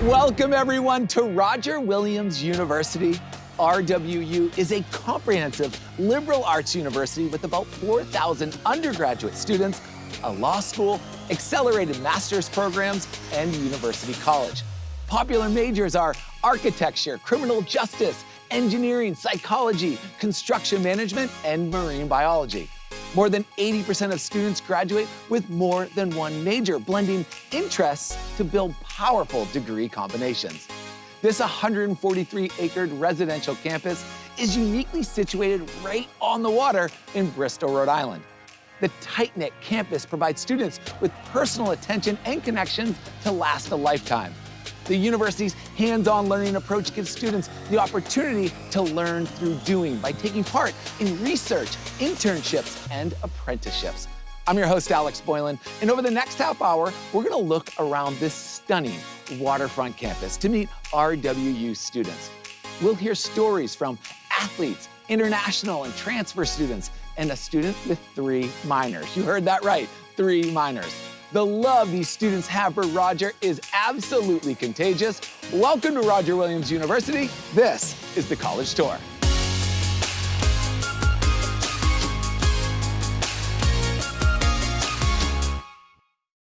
Welcome everyone to Roger Williams University. RWU is a comprehensive liberal arts university with about 4,000 undergraduate students, a law school, accelerated master's programs, and university college. Popular majors are architecture, criminal justice, engineering, psychology, construction management, and marine biology. More than 80% of students graduate with more than one major, blending interests to build powerful degree combinations. This 143-acre residential campus is uniquely situated right on the water in Bristol, Rhode Island. The tight-knit campus provides students with personal attention and connections to last a lifetime. The university's hands-on learning approach gives students the opportunity to learn through doing by taking part in research, internships, and apprenticeships. I'm your host, Alex Boylan, and over the next half hour, we're gonna look around this stunning waterfront campus to meet RWU students. We'll hear stories from athletes, international and transfer students, and a student with 3 minors. You heard that right, 3 minors. The love these students have for Roger is absolutely contagious. Welcome to Roger Williams University. This is the College Tour.